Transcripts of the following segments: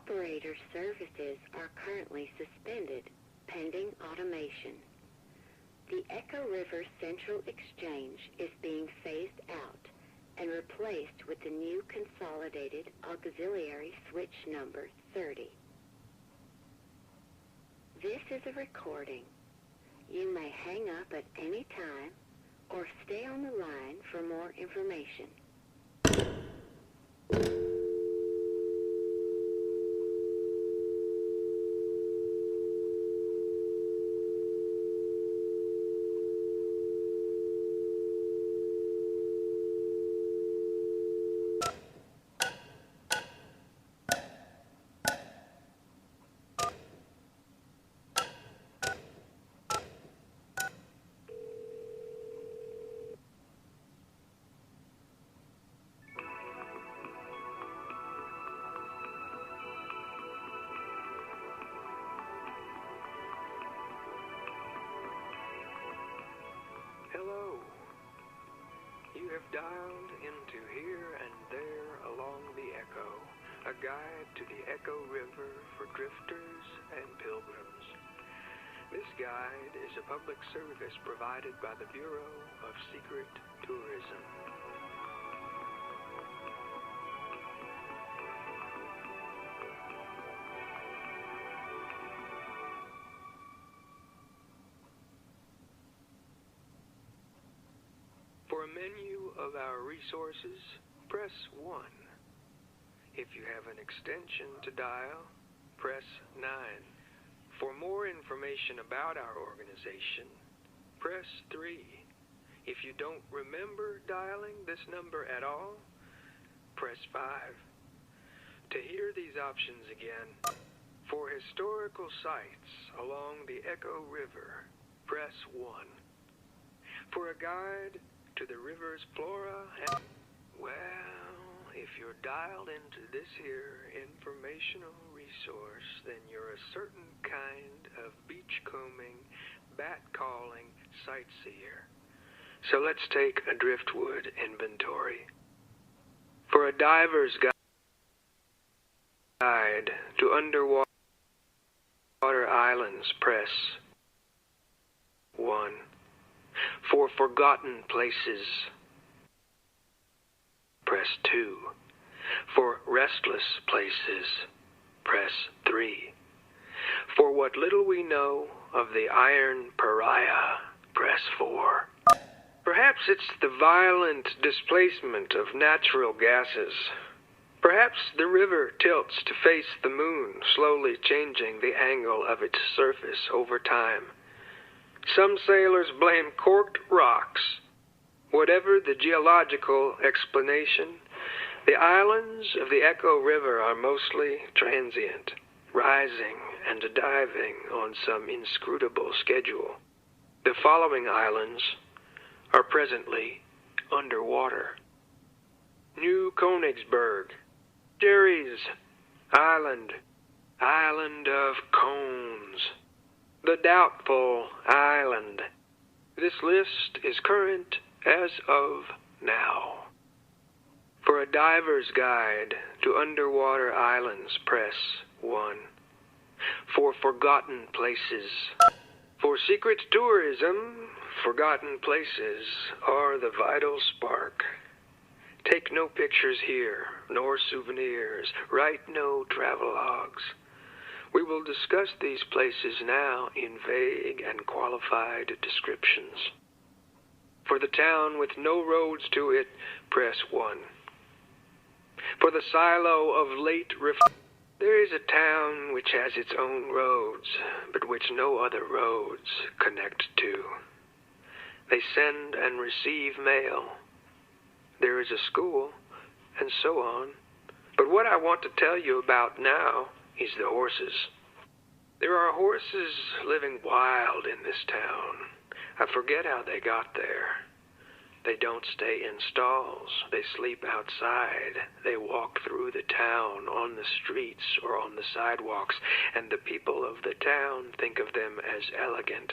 Operator services are currently suspended, pending automation. The Echo River Central Exchange is being phased out and replaced with the new consolidated auxiliary switch number 30. This is a recording. You may hang up at any time or stay on the line for more information. Hello. You have dialed into Here and There Along the Echo, a guide to the Echo River for drifters and pilgrims. This guide is a public service provided by the Bureau of Secret Tourism. For a menu of our resources, press 1. If you have an extension to dial, press 9. For more information about our organization, press 3. If you don't remember dialing this number at all, press 5. To hear these options again, for historical sites along the Echo River, press 1. For a guide to the river's flora and... Well, if you're dialed into this here informational resource, then you're a certain kind of beachcombing, bat-calling sightseer. So let's take a driftwood inventory. For a diver's guide to underwater islands, press 1. For forgotten places, press 2. For restless places, press 3. For what little we know of the Iron Pariah, press 4. Perhaps it's the violent displacement of natural gases. Perhaps the river tilts to face the moon, slowly changing the angle of its surface over time. Some sailors blame corked rocks. Whatever the geological explanation, the islands of the Echo River are mostly transient, rising and diving on some inscrutable schedule. The following islands are presently underwater: New Königsberg, Jerry's Island, Island of Cones, the Doubtful Island. This list is current as of now. For a diver's guide to underwater islands, press 1. For forgotten places. For secret tourism, forgotten places are the vital spark. Take no pictures here, nor souvenirs. Write no travelogues. We will discuss these places now in vague and qualified descriptions. For the town with no roads to it, press 1. For the silo of late there is a town which has its own roads, but which no other roads connect to. They send and receive mail. There is a school, and so on. But what I want to tell you about now is the horses. There are horses living wild in this town. I forget how they got there. They don't stay in stalls. They sleep outside. They walk through the town, on the streets or on the sidewalks, and the people of the town think of them as elegant,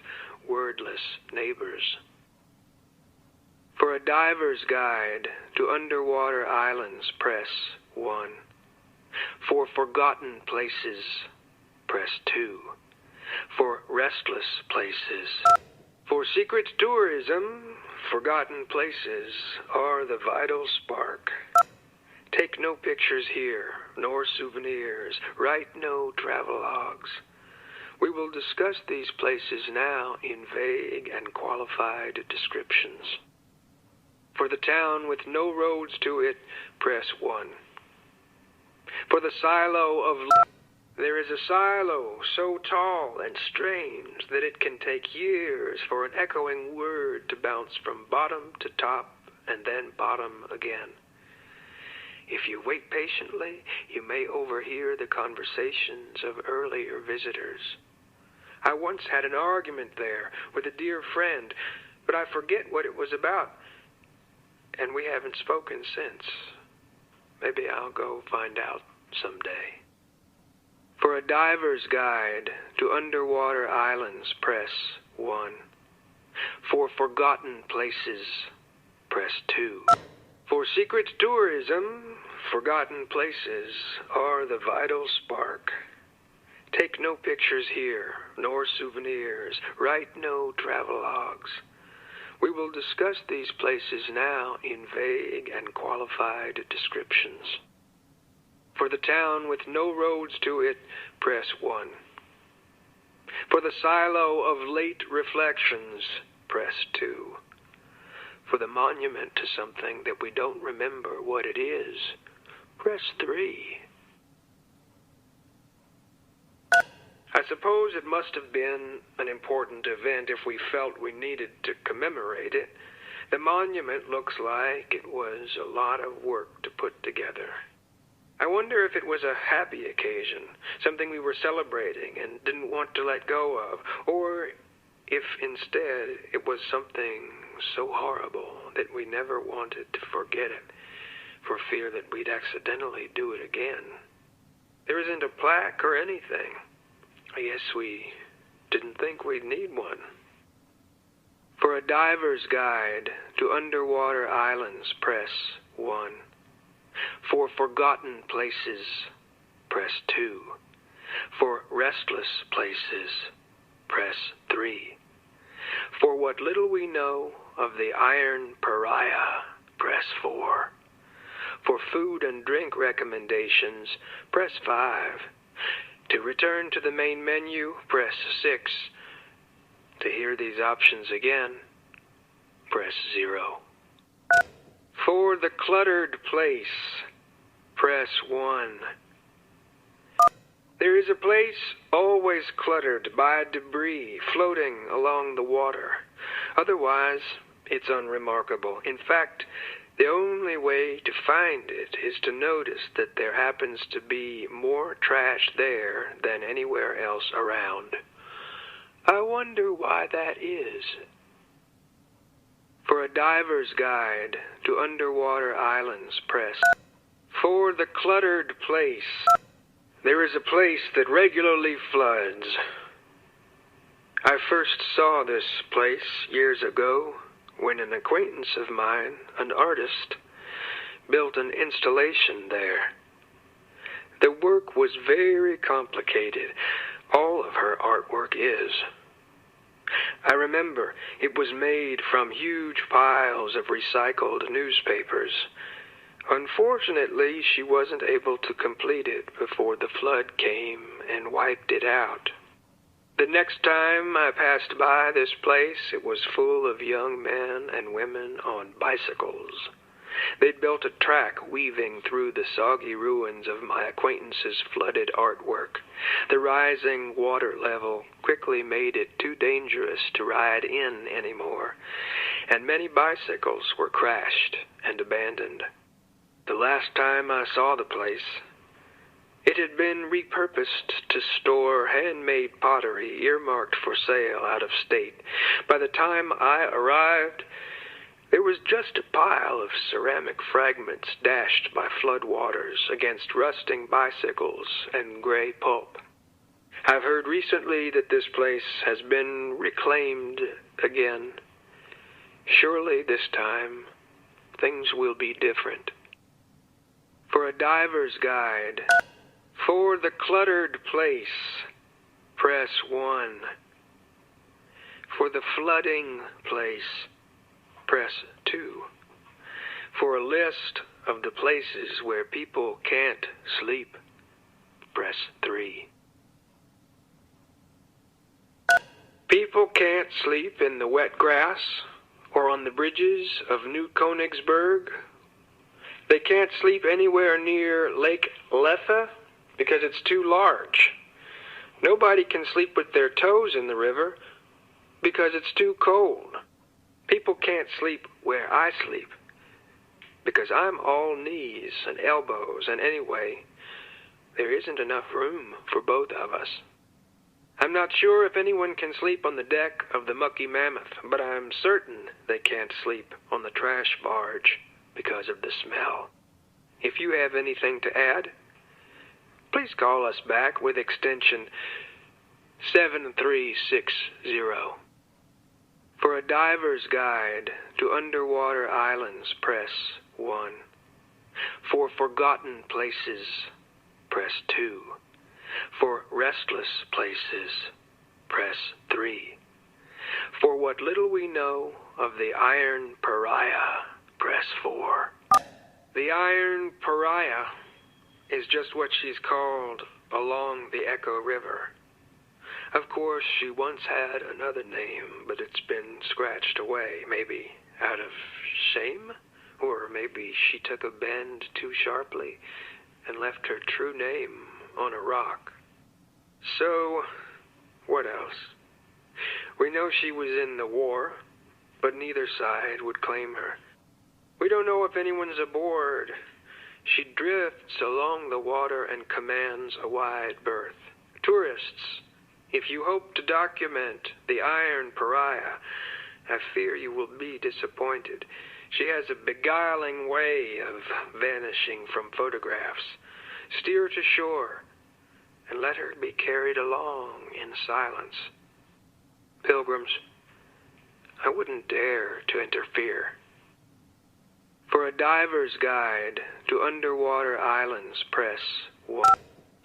wordless neighbors. For a diver's guide to underwater islands, press 1. For forgotten places, press 2. For restless places. For secret tourism, forgotten places are the vital spark. Take no pictures here, nor souvenirs. Write no travelogues. We will discuss these places now in vague and qualified descriptions. For the town with no roads to it, press 1. For the silo of there is a silo so tall and strange that it can take years for an echoing word to bounce from bottom to top and then bottom again. If you wait patiently, you may overhear the conversations of earlier visitors. I once had an argument there with a dear friend, but I forget what it was about, and we haven't spoken since. Maybe I'll go find out someday. For a diver's guide to underwater islands, press 1. For forgotten places, press 2. For secret tourism, forgotten places are the vital spark. Take no pictures here, nor souvenirs. Write no travelogues. We will discuss these places now in vague and qualified descriptions. For the town with no roads to it, press 1. For the silo of late reflections, press 2. For the monument to something that we don't remember what it is, press 3. I suppose it must have been an important event if we felt we needed to commemorate it. The monument looks like it was a lot of work to put together. I wonder if it was a happy occasion, something we were celebrating and didn't want to let go of, or if instead it was something so horrible that we never wanted to forget it, for fear that we'd accidentally do it again. There isn't a plaque or anything. I guess we didn't think we'd need one. For a diver's guide to underwater islands, press 1. For forgotten places, press 2. For restless places, press 3. For what little we know of the iron pariah, press 4. For food and drink recommendations, press 5. To return to the main menu, press 6. To hear these options again, press 0. For the cluttered place, press 1. There is a place always cluttered by debris floating along the water. Otherwise, it's unremarkable. In fact, the only way to find it is to notice that there happens to be more trash there than anywhere else around. I wonder why that is. For a diver's guide to underwater islands, press. For the cluttered place, there is a place that regularly floods. I first saw this place years ago when an acquaintance of mine, an artist, built an installation there. The work was very complicated. All of her artwork is. I remember it was made from huge piles of recycled newspapers. Unfortunately, she wasn't able to complete it before the flood came and wiped it out. The next time I passed by this place, it was full of young men and women on bicycles. They'd built a track weaving through the soggy ruins of my acquaintance's flooded artwork. The rising water level quickly made it too dangerous to ride in anymore, and many bicycles were crashed and abandoned. The last time I saw the place, it had been repurposed to store handmade pottery earmarked for sale out of state. By the time I arrived, there was just a pile of ceramic fragments dashed by floodwaters against rusting bicycles and gray pulp. I've heard recently that this place has been reclaimed again. Surely this time, things will be different. For a diver's guide. For the cluttered place, press 1. For the flooding place, press 2. For a list of the places where people can't sleep, press 3. People can't sleep in the wet grass or on the bridges of New Königsberg. They can't sleep anywhere near Lake Lethe because it's too large. Nobody can sleep with their toes in the river because it's too cold. People can't sleep where I sleep because I'm all knees and elbows, and anyway, there isn't enough room for both of us. I'm not sure if anyone can sleep on the deck of the Mucky Mammoth, but I'm certain they can't sleep on the trash barge because of the smell. If you have anything to add, please call us back with extension 7360. For a diver's guide to underwater islands, press 1. For forgotten places, press 2. For restless places, press 3. For what little we know of the Iron Pariah, press 4. The Iron Pariah is just what she's called along the Echo River. Of course, she once had another name, but it's been scratched away, maybe out of shame, or maybe she took a bend too sharply and left her true name on a rock. So, what else? We know she was in the war, but neither side would claim her. We don't know if anyone's aboard. She drifts along the water and commands a wide berth. Tourists, if you hope to document the Iron Pariah, I fear you will be disappointed. She has a beguiling way of vanishing from photographs. Steer to shore and let her be carried along in silence. Pilgrims, I wouldn't dare to interfere. For a diver's guide to underwater islands, press 1.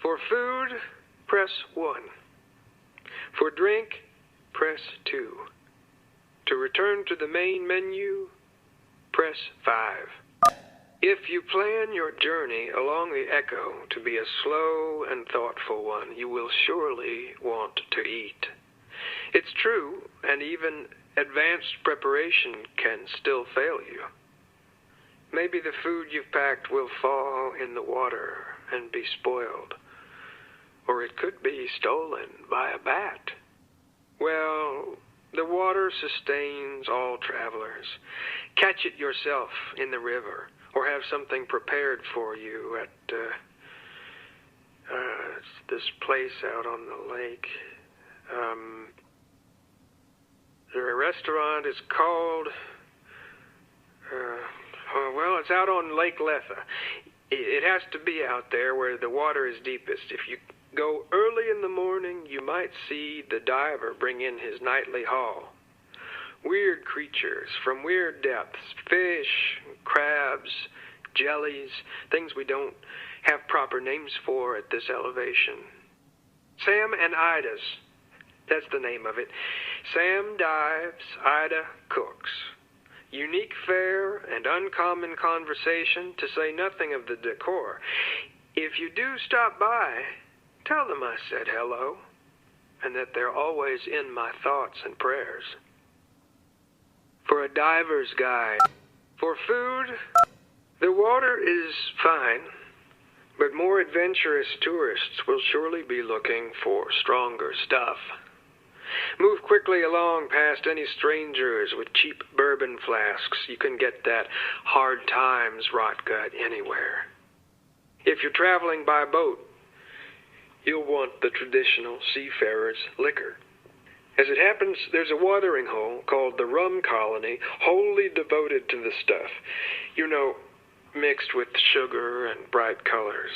For food, press 1. For drink, press 2. To return to the main menu, press 5. If you plan your journey along the Echo to be a slow and thoughtful one, you will surely want to eat. It's true, and even advanced preparation can still fail you. Maybe the food you've packed will fall in the water and be spoiled, or it could be stolen by a bat. Well, the water sustains all travelers. Catch it yourself in the river, or have something prepared for you at this place out on the lake. The restaurant is called, well, it's out on Lake Lethe. It has to be out there where the water is deepest. If you go early in the morning, you might see the diver bring in his nightly haul. Weird creatures from weird depths, fish, crabs, jellies, things we don't have proper names for at this elevation. Sam and Ida's, that's the name of it. Sam dives, Ida cooks. Unique fare and uncommon conversation, to say nothing of the decor. If you do stop by, tell them I said hello, and that they're always in my thoughts and prayers. For a diver's guide. For food, the water is fine, but more adventurous tourists will surely be looking for stronger stuff. Move quickly along past any strangers with cheap bourbon flasks. You can get that hard times rot gut anywhere. If you're traveling by boat, you'll want the traditional seafarer's liquor. As it happens, there's a watering hole called the Rum Colony, wholly devoted to the stuff. You know, mixed with sugar and bright colors.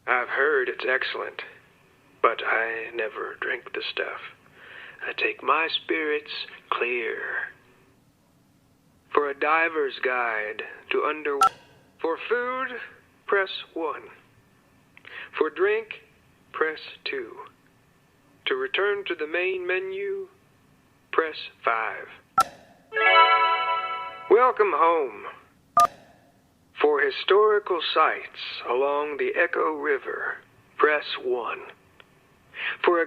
I've heard it's excellent, but I never drink the stuff. I take my spirits clear. For a diver's guide to For food, press 1. For drink, press 2. To return to the main menu, press 5. Welcome home. For historical sites along the Echo River, press 1. For a...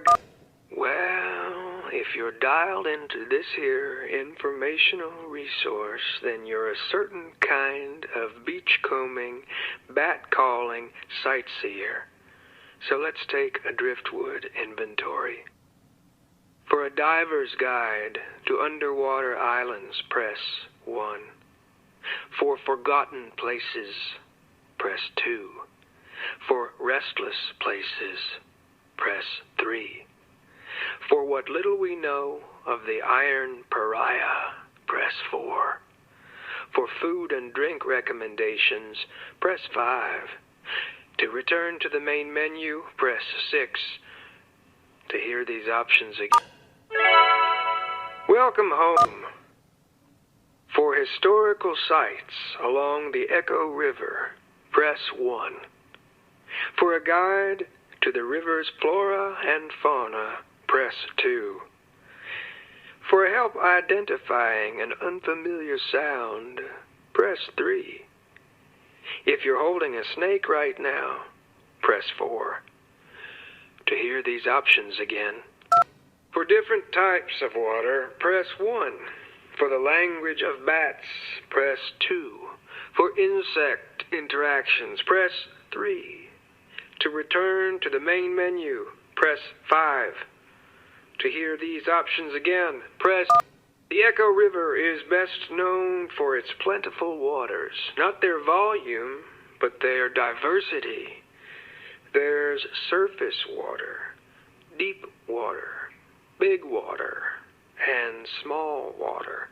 Well, if you're dialed into this here informational resource, then you're a certain kind of beachcombing, bat-calling sightseer. So let's take a driftwood inventory. For a diver's guide to underwater islands, press 1. For forgotten places, press 2. For restless places, press 3. For what little we know of the Iron Pariah, press 4. For food and drink recommendations, press 5. To return to the main menu, press 6. To hear these options again. Welcome home. For historical sites along the Echo River, press 1. For a guide to the river's flora and fauna, press 2. For help identifying an unfamiliar sound, press 3. If you're holding a snake right now, press 4. To hear these options again. For different types of water, press 1. For the language of bats, press 2. For insect interactions, press 3. To return to the main menu, press 5. To hear these options again, press... The Echo River is best known for its plentiful waters, not their volume, but their diversity. There's surface water, deep water, big water, and small water.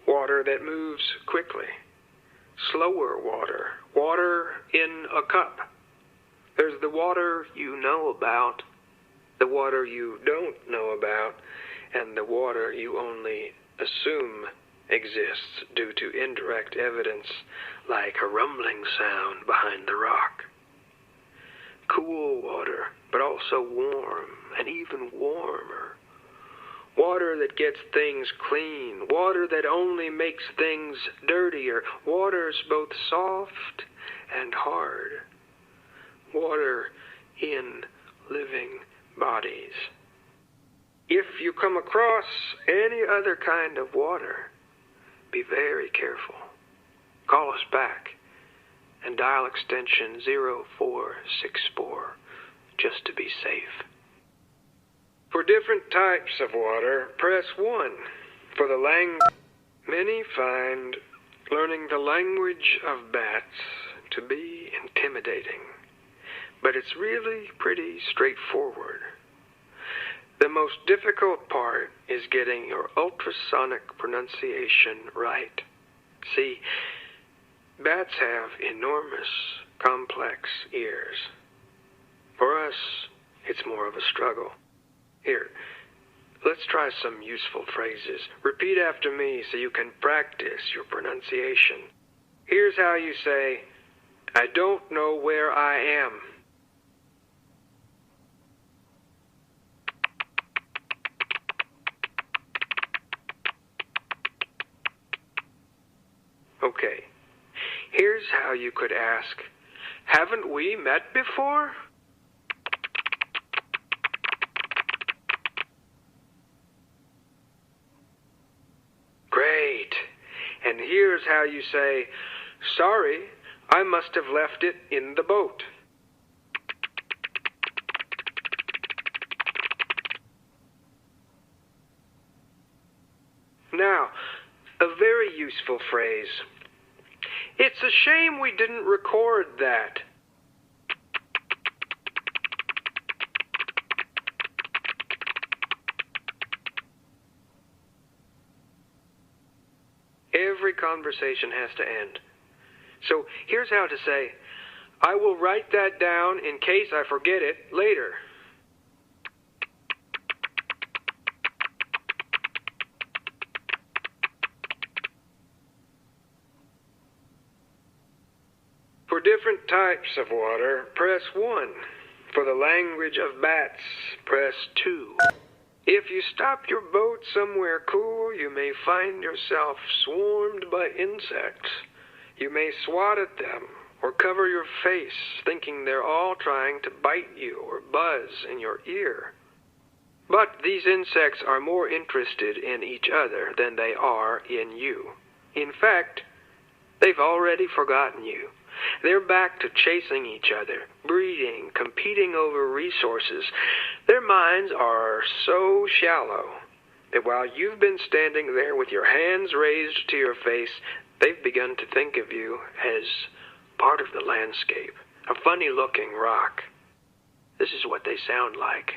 Water that moves quickly. Slower water. Water in a cup. There's the water you know about, the water you don't know about, and the water you only assume exists due to indirect evidence like a rumbling sound behind the rock. Cool water, but also warm and even warmer. Water that gets things clean. Water that only makes things dirtier. Water's both soft and hard. Water in living bodies. If you come across any other kind of water, be very careful. Call us back and dial extension 0464 just to be safe. For different types of water, press 1. For the language, many find learning the language of bats to be intimidating, but it's really pretty straightforward. The most difficult part is getting your ultrasonic pronunciation right. See, bats have enormous, complex ears. For us, it's more of a struggle. Here, let's try some useful phrases. Repeat after me so you can practice your pronunciation. Here's how you say, I don't know where I am. Okay, here's how you could ask, haven't we met before? Great. And here's how you say, sorry, I must have left it in the boat. Now, a very useful phrase. It's a shame we didn't record that. Every conversation has to end. So here's how to say, I will write that down in case I forget it later. For For different types of water, press 1. For the language of bats, press 2. If you stop your boat somewhere cool, you may find yourself swarmed by insects. You may swat at them or cover your face, thinking they're all trying to bite you or buzz in your ear. But these insects are more interested in each other than they are in you. In fact, they've already forgotten you. They're back to chasing each other, breeding, competing over resources. Their minds are so shallow that while you've been standing there with your hands raised to your face, they've begun to think of you as part of the landscape, a funny-looking rock. This is what they sound like.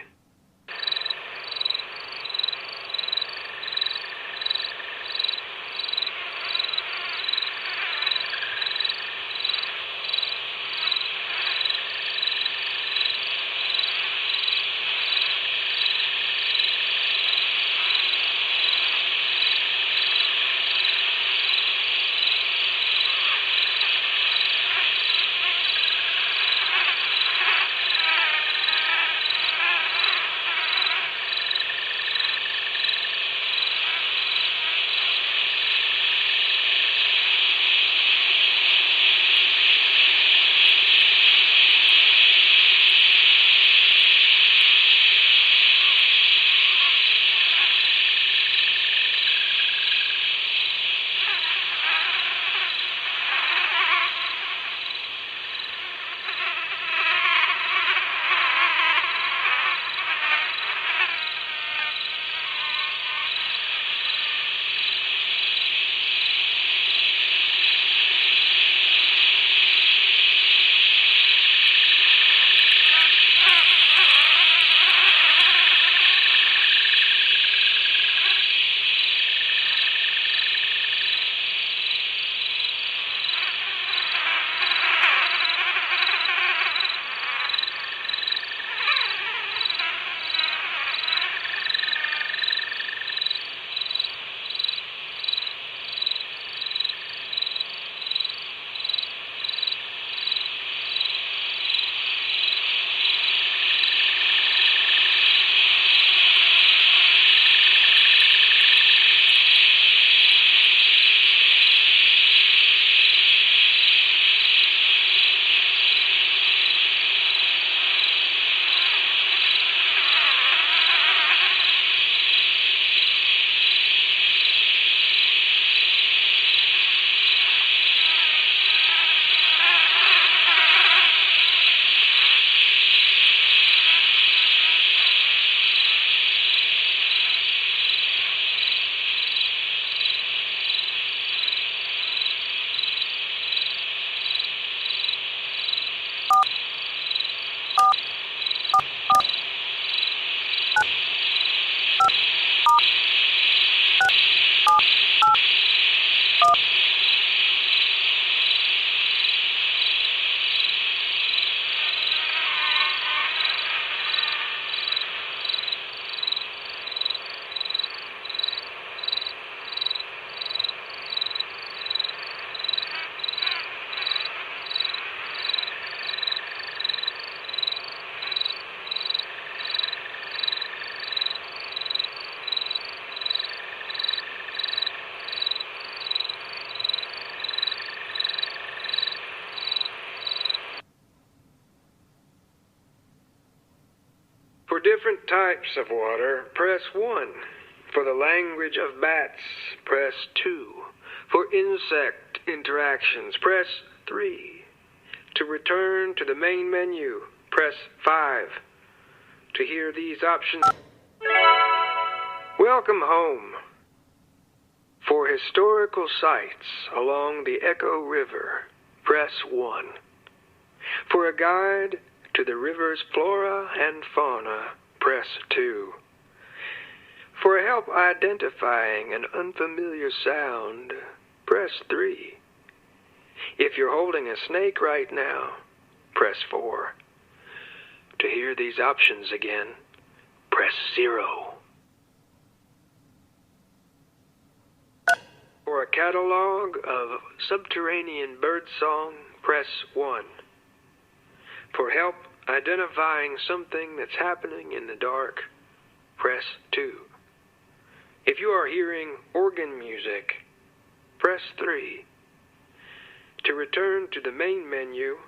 For different types of water, press 1. For the language of bats, press 2. For insect interactions, press 3. To return to the main menu, press 5. To hear these options, welcome home. For historical sites along the Echo River, press 1. For a guide to the river's flora and fauna, press 2. For help identifying an unfamiliar sound, press 3. If you're holding a snake right now, press 4. To hear these options again, press 0. For a catalog of subterranean birdsong, press 1. For help identifying something that's happening in the dark, press 2. If you are hearing organ music, press 3. To return to the main menu,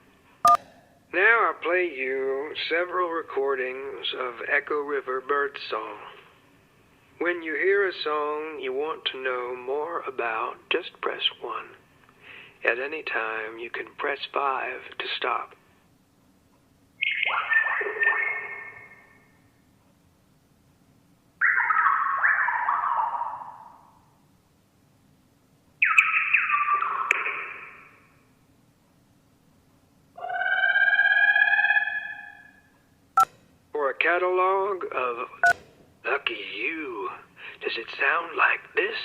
now I'll play you several recordings of Echo River birdsong. When you hear a song you want to know more about, just press 1. At any time, you can press 5 to stop. For a catalog of... Lucky you. Does it sound like this?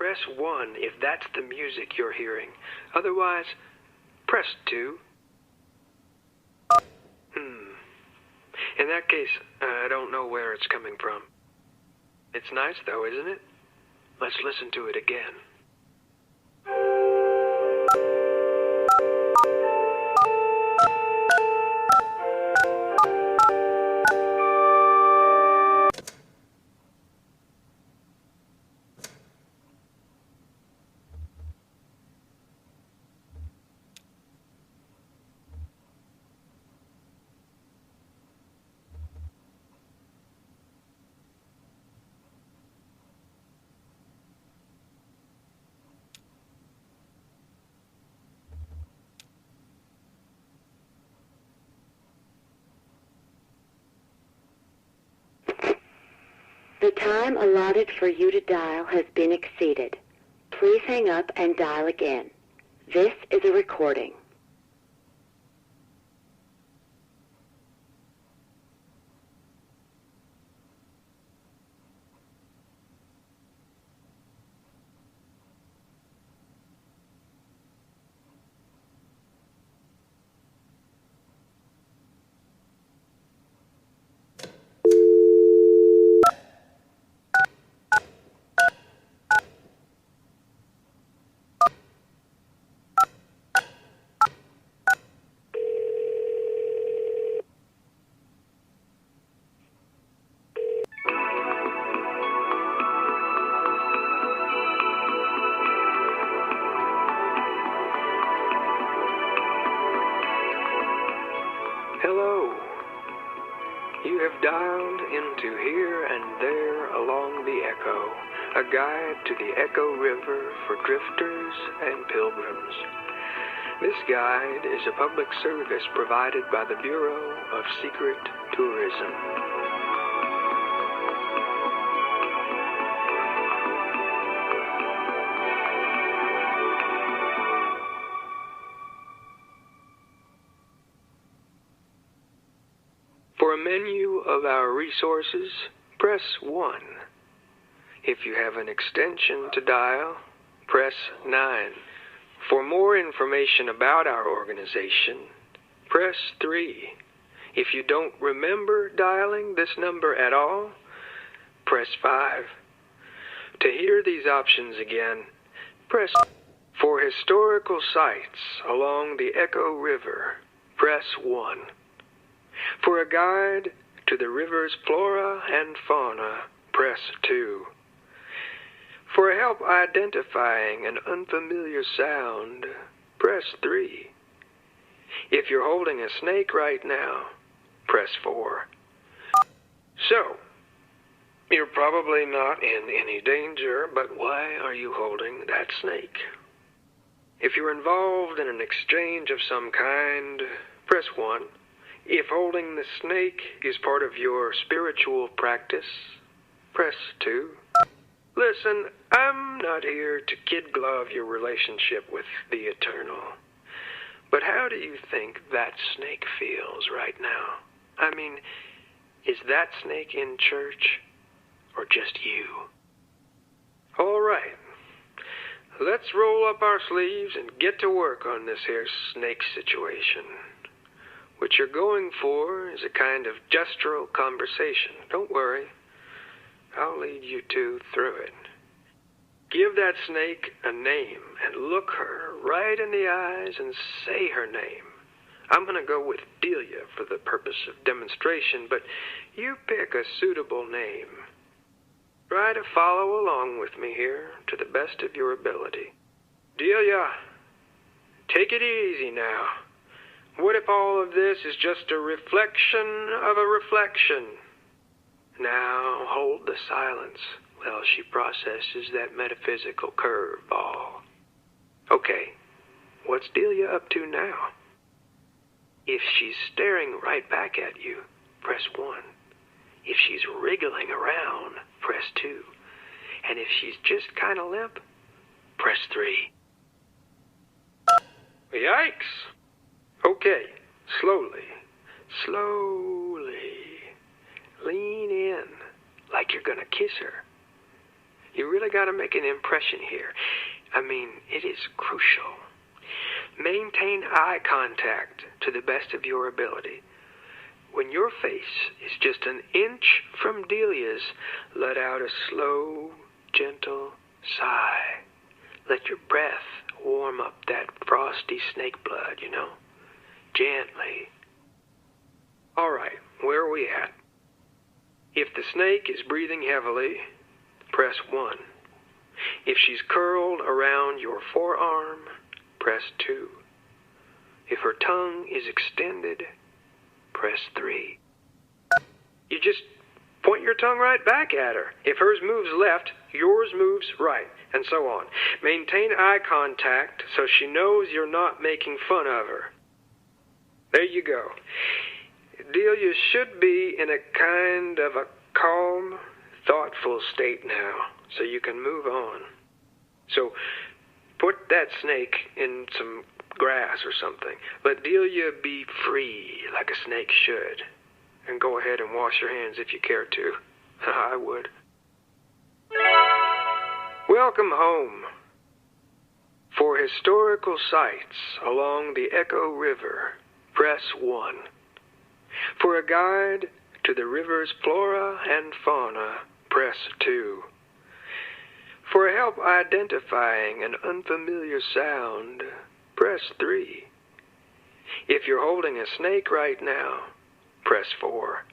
Press 1 if that's the music you're hearing. Otherwise, press 2. In that case, I don't know where it's coming from. It's nice though, isn't it? Let's listen to it again. The time allotted for you to dial has been exceeded. Please hang up and dial again. This is a recording. Hello. You have dialed into Here and There Along the Echo, a guide to the Echo River for drifters and pilgrims. This guide is a public service provided by the Bureau of Secret Tourism. For a menu of our resources, press 1. If you have an extension to dial, press 9. For more information about our organization, press 3. If you don't remember dialing this number at all, press 5. To hear these options again, press. For historical sites along the Echo River, press 1. For a guide to the river's flora and fauna, press 2. For help identifying an unfamiliar sound, press 3. If you're holding a snake right now, press 4. So, you're probably not in any danger, but why are you holding that snake? If you're involved in an exchange of some kind, press 1. If holding the snake is part of your spiritual practice, press 2. Listen, I'm not here to kid-glove your relationship with the Eternal. But how do you think that snake feels right now? I mean, is that snake in church, or just you? All right. Let's roll up our sleeves and get to work on this here snake situation. What you're going for is a kind of gestural conversation. Don't worry. I'll lead you two through it. Give that snake a name and look her right in the eyes and say her name. I'm going to go with Delia for the purpose of demonstration, but you pick a suitable name. Try to follow along with me here to the best of your ability. Delia, take it easy now. What if all of this is just a reflection of a reflection? Now hold the silence while she processes that metaphysical curveball. Okay, what's Delia up to now? If she's staring right back at you, press 1. If she's wriggling around, press 2. And if she's just kind of limp, press 3. Yikes! Okay, slowly, lean in like you're gonna kiss her. You really gotta make an impression here. I mean, it is crucial. Maintain eye contact to the best of your ability. When your face is just an inch from Delia's, let out a slow, gentle sigh. Let your breath warm up that frosty snake blood, you know. Gently. All right, where are we at? If the snake is breathing heavily, press 1. If she's curled around your forearm, press 2. If her tongue is extended, press 3. You just point your tongue right back at her. If hers moves left, yours moves right, and so on. Maintain eye contact so she knows you're not making fun of her. There you go. Delia should be in a kind of a calm, thoughtful state now, so you can move on. So put that snake in some grass or something. Let Delia be free like a snake should. And go ahead and wash your hands if you care to. I would. Welcome home. For historical sites along the Echo River, press 1. For a guide to the river's flora and fauna, press 2. For help identifying an unfamiliar sound, press 3. If you're holding a snake right now, press 4.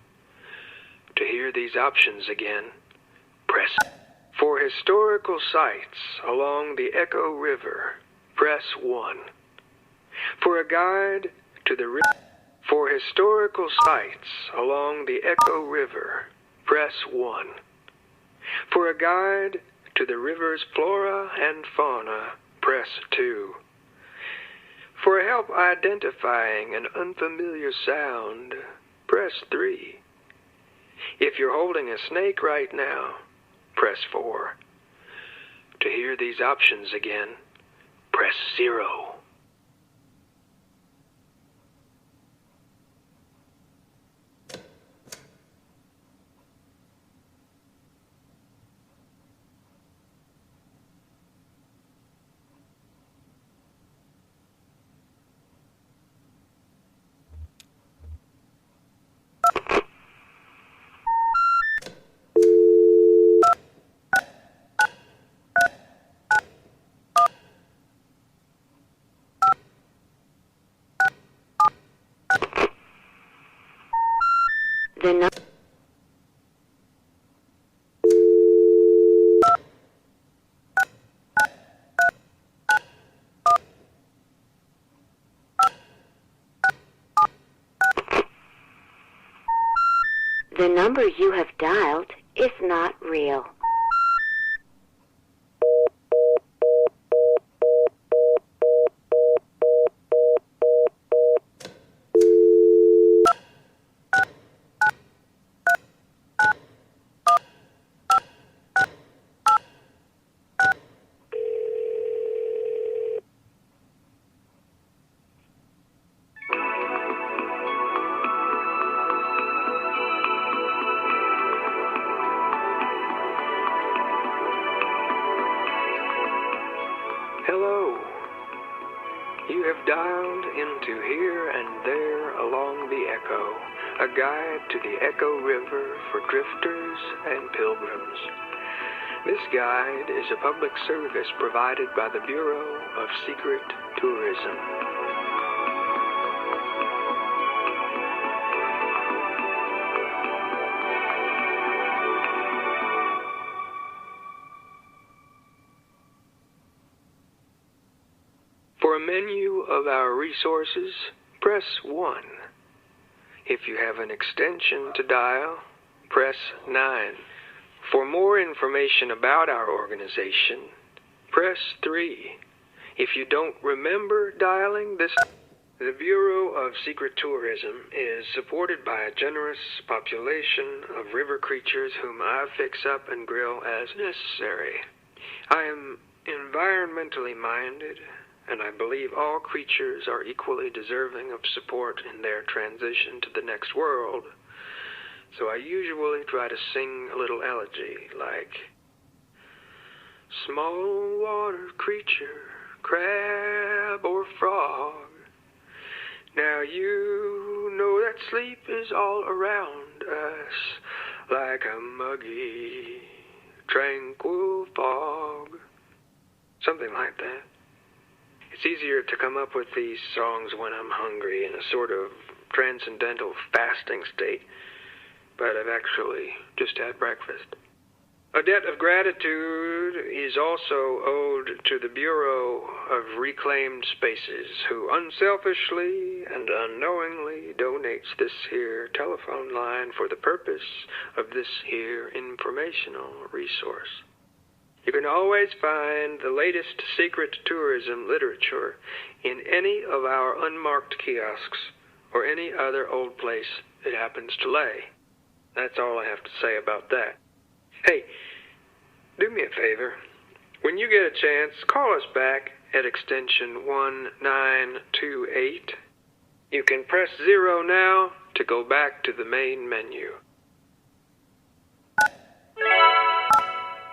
To hear these options again, press. For historical sites along the Echo River, press 1. For a guide to the river. For historical sites along the Echo River, press 1. For a guide to the river's flora and fauna, press 2. For help identifying an unfamiliar sound, press 3. If you're holding a snake right now, press 4. To hear these options again, press 0. The number you have dialed is not real. Hello. You have dialed into Here and There Along the Echo, a guide to the Echo River for drifters and pilgrims. This guide is a public service provided by the Bureau of Secret Tourism. For a menu of our resources, press 1. If you have an extension to dial, press 9. For more information about our organization, press 3. If you don't remember dialing this, the Bureau of Secret Tourism is supported by a generous population of river creatures whom I fix up and grill as necessary. I am environmentally minded, and I believe all creatures are equally deserving of support in their transition to the next world. So I usually try to sing a little elegy like, small water creature, crab or frog, now you know that sleep is all around us like a muggy, tranquil fog. Something like that. It's easier to come up with these songs when I'm hungry in a sort of transcendental fasting state, but I've actually just had breakfast. A debt of gratitude is also owed to the Bureau of Reclaimed Spaces, who unselfishly and unknowingly donates this here telephone line for the purpose of this here informational resource. You can always find the latest secret tourism literature in any of our unmarked kiosks or any other old place it happens to lay. That's all I have to say about that. Hey, do me a favor. When you get a chance, call us back at extension 1928. You can press 0 now to go back to the main menu.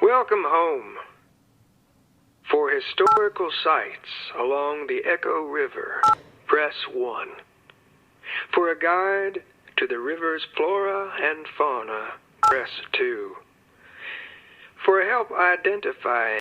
Welcome home. For historical sites along the Echo River, press 1. For a guide to the river's flora and fauna, press 2. For help identifying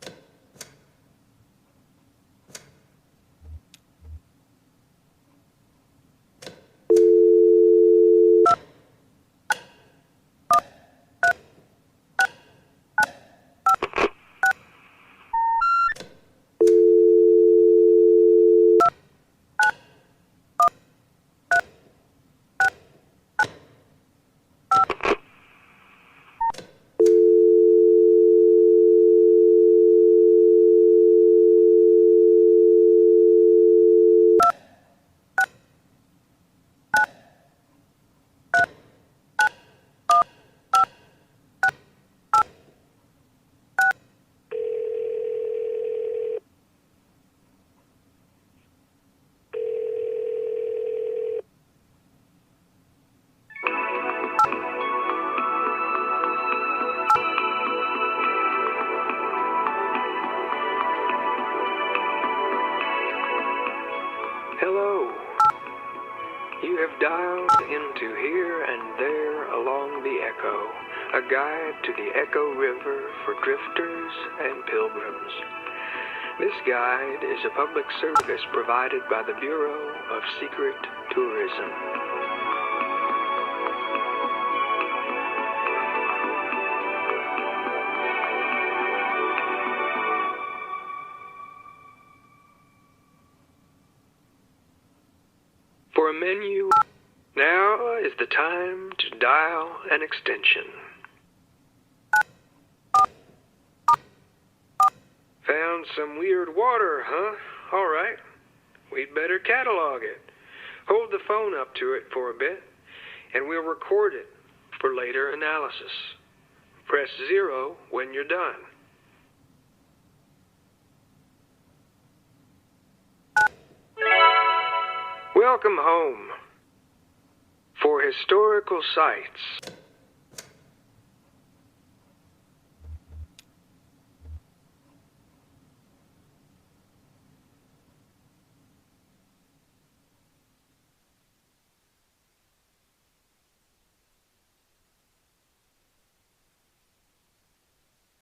Hello. You have dialed into Here and There Along the Echo, a guide to the Echo River for drifters and pilgrims. This guide is a public service provided by the Bureau of Secret Tourism. For a menu, now is the time to dial an extension. Found some weird water, huh? All right. We'd better catalog it. Hold the phone up to it for a bit, and we'll record it for later analysis. Press 0 when you're done. Welcome home. For historical sites